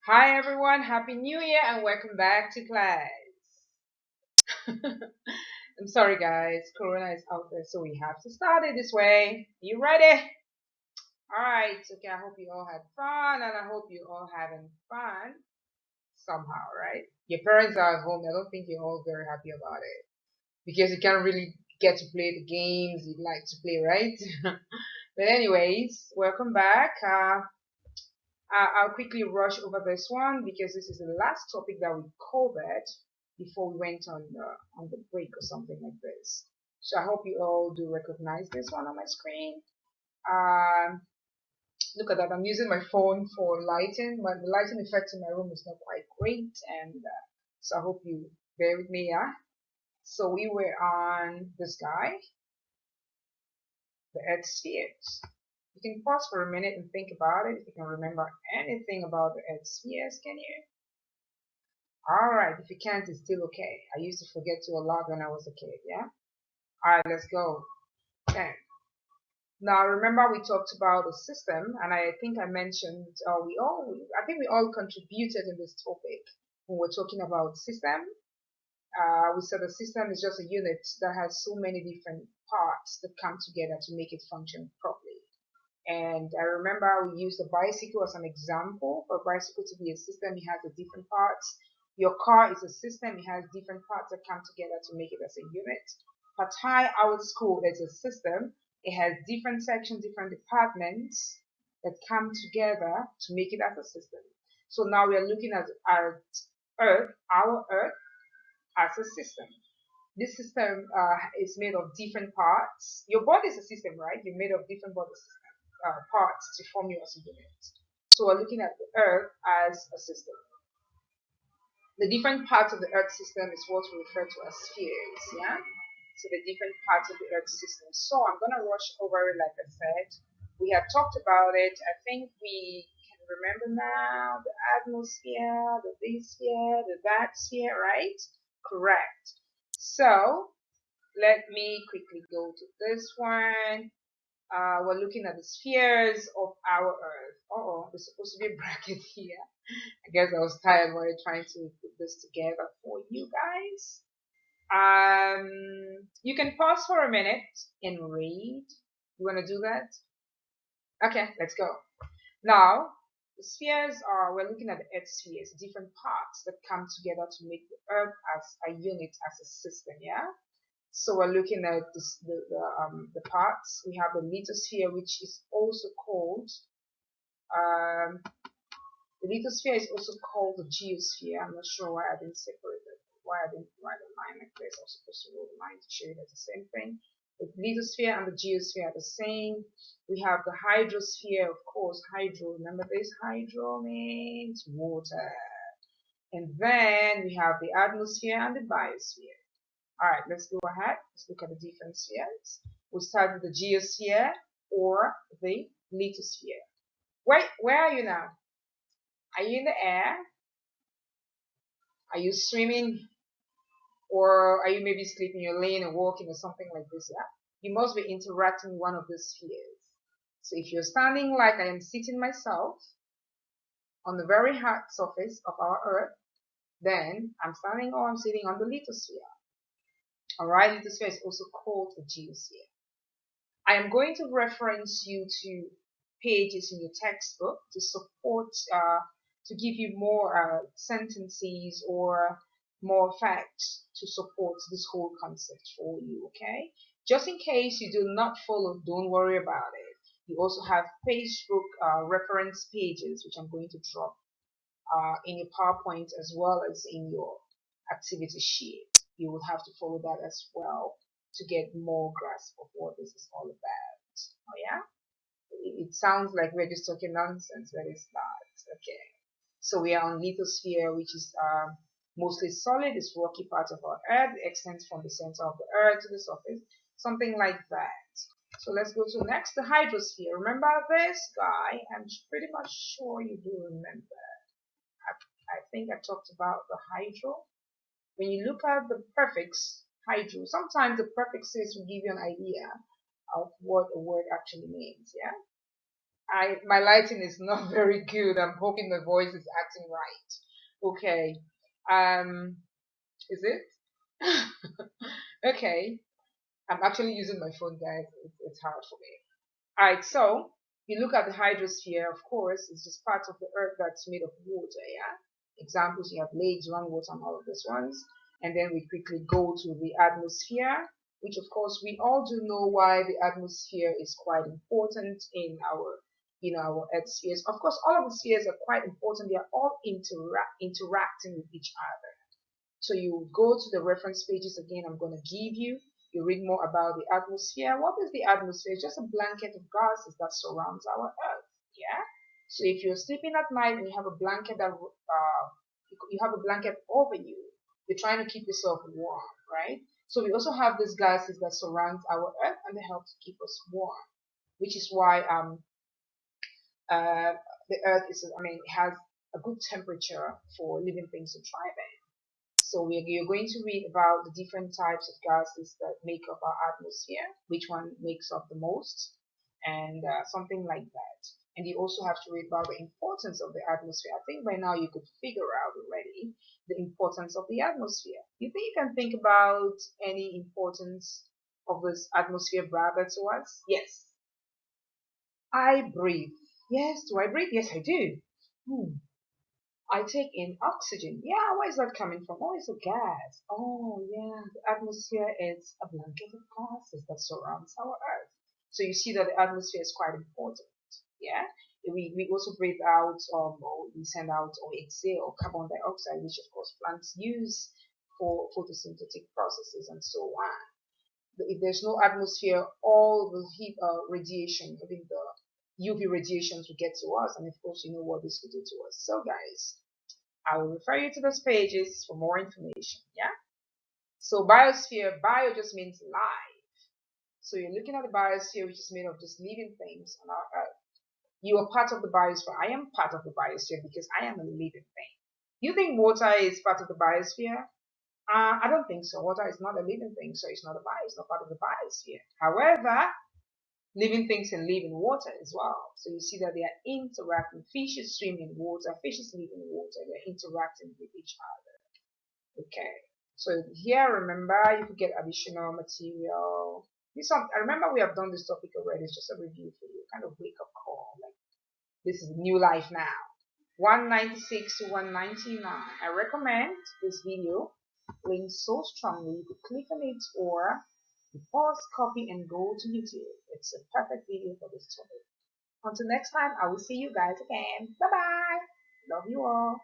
Hi everyone, Happy New Year and welcome back to class. I'm sorry guys, Corona is out there so we have to start it this way. You ready? Alright, okay, I hope you all had fun and I hope you all having fun somehow, right? Your parents are at home, I don't think you're all very happy about it because you can't really get to play the games you'd like to play, right? But anyways, welcome back. I'll quickly rush over this one because this is the last topic that we covered before we went on the break or something like this. So I hope you all do recognize this one on my screen. Um, Look at that. I'm using my phone for lighting, but the lighting effect in my room is not quite great, and so I hope you bear with me. Yeah. So we were on this guy, the Earth spheres. You can pause for a minute and think about it if you can remember anything about the Earth spheres, can you? Alright, if you can't, it's still okay. I used to forget to a lot when I was a kid, yeah? Alright, let's go. Okay. Now, remember we talked about the system, and I think I mentioned, I think we all contributed in this topic when we're talking about system. We said the system is just a unit that has so many different parts that come together to make it function properly. And I remember we used the bicycle as an example. For a bicycle to be a system, it has the different parts. Your car is a system, it has different parts that come together to make it as a unit. Patai, our school, is a system. It has different sections, different departments that come together to make it as a system. So now we are looking at our our Earth, as a system. This system is made of different parts. Your body is a system, right? You're made of different body system, parts to form you as a unit. So we're looking at the Earth as a system. The different parts of the Earth system is what we refer to as spheres, yeah? So the different parts of the Earth system. So I'm going to rush over it, like I said. We have talked about it. I think we can remember now the atmosphere, the this sphere, the that sphere, right? Correct. So let me quickly go to this one. We're looking at the spheres of our Earth. Oh, there's supposed to be a bracket here. I guess I was tired while trying to put this together for you guys. You can pause for a minute and read. You want to do that? Okay, let's go. Now, the spheres are, we're looking at the Earth spheres, different parts that come together to make the Earth as a unit, as a system, yeah? So we're looking at this, the parts. We have the lithosphere, which is also called um, the lithosphere is also called the geosphere. I'm not sure why I didn't separate it. Why I didn't write a line like this. I was supposed to write a line to show you that's the same thing. The lithosphere and the geosphere are the same. We have the hydrosphere, of course. Hydro. Remember this? Hydro means water. And then we have the atmosphere and the biosphere. All right, let's go ahead. Let's look at the different spheres. We'll start with the geosphere or the lithosphere. Wait, where are you now? Are you in the air? Are you swimming? Or are you maybe sleeping, you're laying and walking or something like this? Yeah? You must be interacting with one of these spheres. So if you're standing like I am sitting myself on the very hard surface of our Earth, then I'm standing or I'm sitting on the lithosphere. Alright, lithosphere is also called the geosphere. I am going to reference you to pages in your textbook to support, to give you more sentences or more facts to support this whole concept for you, okay? Just in case you do not follow, don't worry about it. You also have Facebook reference pages, which I'm going to drop in your PowerPoint as well as in your activity sheet. You will have to follow that as well to get more grasp of what this is all about. Oh yeah? It sounds like we're just talking nonsense, but it's not. Okay. So we are on lithosphere, which is mostly solid. It's rocky part of our Earth. It extends from the center of the Earth to the surface, something like that. So let's go to next, the hydrosphere. Remember this guy? I'm pretty much sure you do remember. I think I talked about the hydro. When you look at the prefix hydro, sometimes the prefixes will give you an idea of what a word actually means, yeah? My lighting is not very good. I'm hoping my voice is acting right. Okay. Is it? Okay. I'm actually using my phone, guys. It's hard for me. All right. So you look at the hydrosphere. Of course, it's just part of the Earth that's made of water. Yeah. Examples: you have lakes, groundwater, and all of these ones. And then we quickly go to the atmosphere, which of course we all do know why the atmosphere is quite important in our Earth spheres. Of course, all of the spheres are quite important. They are all interacting with each other. So you go to the reference pages again. I'm going to give you. You read more about the atmosphere. What is the atmosphere? It's just a blanket of gases that surrounds our Earth. Yeah. So if you're sleeping at night and you have a blanket that you have a blanket over you, you're trying to keep yourself warm, right? So we also have these gases that surround our Earth and they help to keep us warm, which is why uh, the Earth has a good temperature for living things to thrive in. So you're going to read about the different types of gases that make up our atmosphere, which one makes up the most, and something like that. And you also have to read about the importance of the atmosphere. I think by now you could figure out already the importance of the atmosphere. You think you can think about any importance of this atmosphere brought to us? Yes. I breathe. Yes, do I breathe? Yes, I do. I take in oxygen. Yeah, where is that coming from? Oh, it's a gas. Oh, yeah, the atmosphere is a blanket of gases that surrounds our Earth. So you see that the atmosphere is quite important. Yeah, we also breathe out, or we send out or exhale carbon dioxide, which of course plants use for photosynthetic processes and so on. If there's no atmosphere, all the heat radiation, even the UV radiations will get to us, and of course, you know what this will do to us. So, guys, I will refer you to those pages for more information. Yeah. So, biosphere, bio just means life. So, you're looking at the biosphere, which is made of just living things on our Earth. You are part of the biosphere. I am part of the biosphere because I am a living thing. You think water is part of the biosphere? I don't think so. Water is not a living thing, so it's not it's not part of the biosphere. However, living things can live in water as well. So you see that they are interacting. Fishes swim in water, fishes live in water, they're interacting with each other. Okay. So here, remember, you could get additional material. I remember we have done this topic already. It's just a review for you, kind of wake up call. Like, this is new life now. 196 to 199. I recommend this video link so strongly. You could click on it or you pause, copy, and go to YouTube. It's a perfect video for this topic. Until next time, I will see you guys again. Bye bye. Love you all.